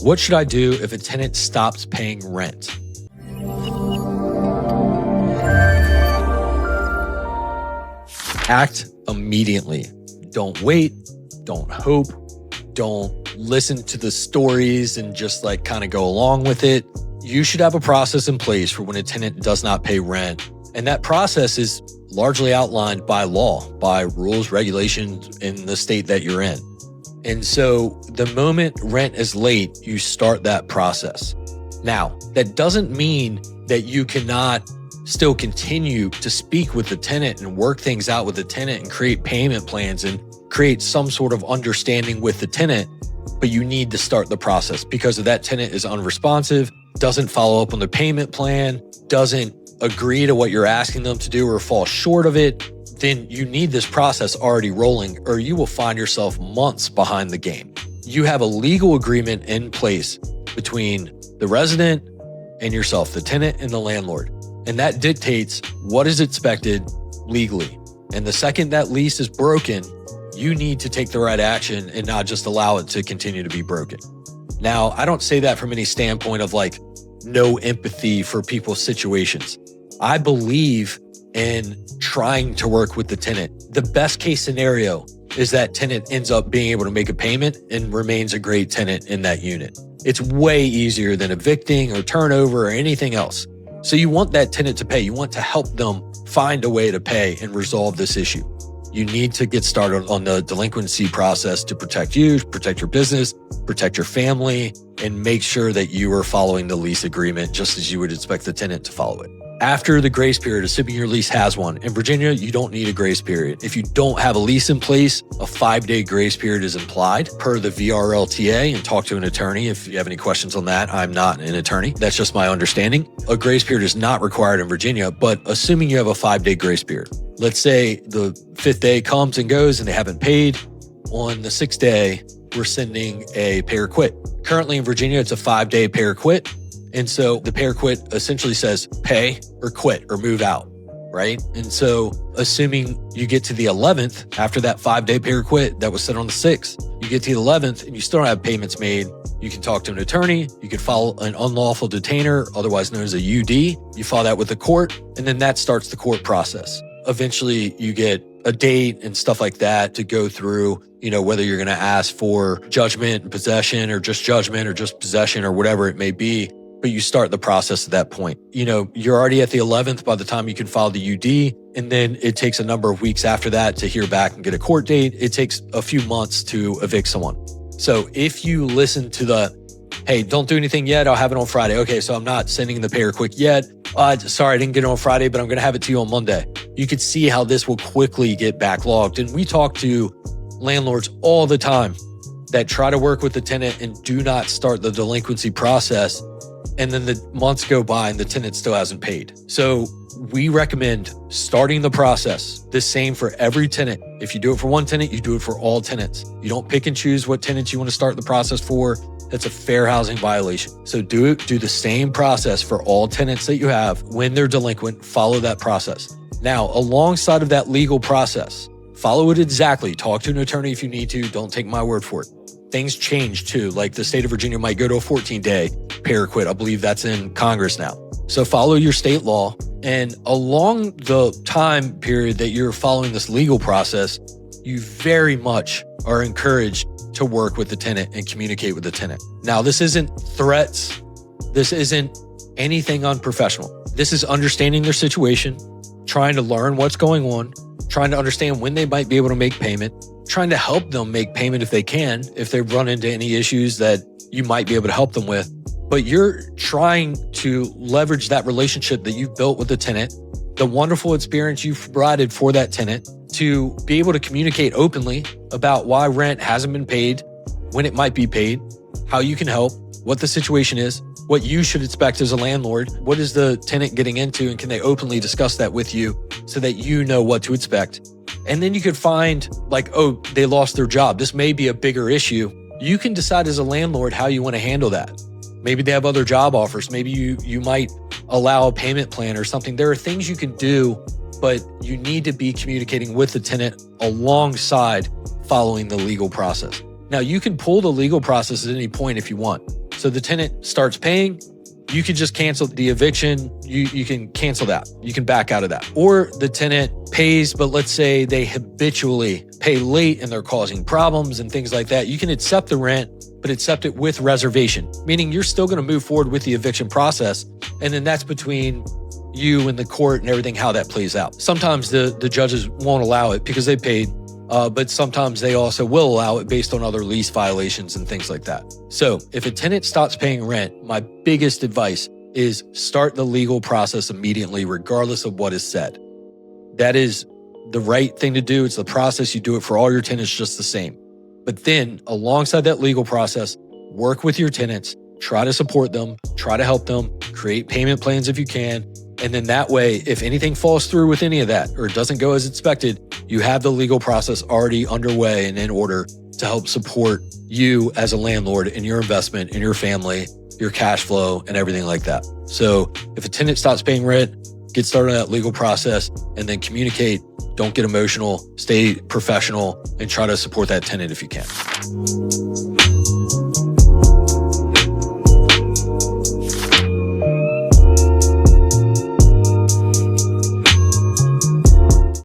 What should I do if a tenant stops paying rent? Act immediately. Don't wait. Don't hope. Don't listen to the stories and just kind of go along with it. You should have a process in place for when a tenant does not pay rent. And that process is largely outlined by law, by rules, regulations in the state that you're in. And so the moment rent is late, you start that process. Now, that doesn't mean that you cannot still continue to speak with the tenant and work things out with the tenant and create payment plans and create some sort of understanding with the tenant, but you need to start the process because if that tenant is unresponsive, doesn't follow up on the payment plan, doesn't agree to what you're asking them to do or fall short of it, then you need this process already rolling or you will find yourself months behind the game. You have a legal agreement in place between the resident and yourself, the tenant and the landlord. And that dictates what is expected legally. And the second that lease is broken, you need to take the right action and not just allow it to continue to be broken. Now, I don't say that from any standpoint of no empathy for people's situations. I believe in trying to work with the tenant. The best case scenario is that tenant ends up being able to make a payment and remains a great tenant in that unit. It's way easier than evicting or turnover or anything else. So you want that tenant to pay. You want to help them find a way to pay and resolve this issue. You need to get started on the delinquency process to protect you, protect your business, protect your family, and make sure that you are following the lease agreement just as you would expect the tenant to follow it. After the grace period, assuming your lease has one. In Virginia, you don't need a grace period. If you don't have a lease in place, a 5-day grace period is implied per the VRLTA, and talk to an attorney if you have any questions on that. I'm not an attorney. That's just my understanding. A grace period is not required in Virginia, but assuming you have a 5-day grace period. Let's say the 5th day comes and goes and they haven't paid. On the 6th day, we're sending a pay or quit. Currently in Virginia, it's a 5-day pay or quit. And so the pay or quit essentially says pay or quit or move out, right? And so assuming you get to the 11th, after that 5-day pay or quit that was set on the 6th, you get to the 11th and you still don't have payments made, you can talk to an attorney, you can file an unlawful detainer, otherwise known as a UD. You file that with the court, and then that starts the court process. Eventually you get a date and stuff like that to go through, whether you're going to ask for judgment and possession or just possession or whatever it may be. But you start the process at that point. You're already at the 11th by the time you can file the UD. And then it takes a number of weeks after that to hear back and get a court date. It takes a few months to evict someone. So if you listen to hey, don't do anything yet, I'll have it on Friday. Okay, so I'm not sending the pay or quit yet. Sorry, I didn't get it on Friday, but I'm going to have it to you on Monday. You could see how this will quickly get backlogged. And we talk to landlords all the time that try to work with the tenant and do not start the delinquency process. And then the months go by and the tenant still hasn't paid. So we recommend starting the process the same for every tenant. If you do it for one tenant, you do it for all tenants. You don't pick and choose what tenants you want to start the process for. That's a fair housing violation. So do the same process for all tenants that you have. When they're delinquent, follow that process. Now, alongside of that legal process, follow it exactly. Talk to an attorney if you need to. Don't take my word for it. Things change too. Like the state of Virginia might go to a 14-day pay or quit. I believe that's in Congress now. So follow your state law. And along the time period that you're following this legal process, you very much are encouraged to work with the tenant and communicate with the tenant. Now, this isn't threats. This isn't anything unprofessional. This is understanding their situation, trying to learn what's going on, trying to understand when they might be able to make payment, trying to help them make payment if they can, if they run into any issues that you might be able to help them with. But you're trying to leverage that relationship that you've built with the tenant, the wonderful experience you've provided for that tenant, to be able to communicate openly about why rent hasn't been paid, when it might be paid, how you can help, what the situation is, what you should expect as a landlord, what is the tenant getting into, and can they openly discuss that with you so that you know what to expect. And then you could find they lost their job. This may be a bigger issue. You can decide as a landlord how you want to handle that. Maybe they have other job offers. Maybe you might allow a payment plan or something. There are things you can do, but you need to be communicating with the tenant alongside following the legal process. Now, you can pull the legal process at any point if you want. So the tenant starts paying, you can just cancel the eviction. You can cancel that. You can back out of that. Or the tenant pays, but let's say they habitually pay late and they're causing problems and things like that. You can accept the rent, but accept it with reservation, meaning you're still going to move forward with the eviction process. And then that's between you and the court and everything, how that plays out. Sometimes the judges won't allow it because they paid, but sometimes they also will allow it based on other lease violations and things like that. So if a tenant stops paying rent, my biggest advice is start the legal process immediately, regardless of what is said. That is the right thing to do. It's the process. You do it for all your tenants just the same. But then alongside that legal process, work with your tenants, try to support them, try to help them, create payment plans if you can. And then that way, if anything falls through with any of that or doesn't go as expected, you have the legal process already underway and in order to help support you as a landlord in your investment, in your family, your cash flow, and everything like that. So if a tenant stops paying rent, get started on that legal process and then communicate. Don't get emotional, stay professional, and try to support that tenant if you can.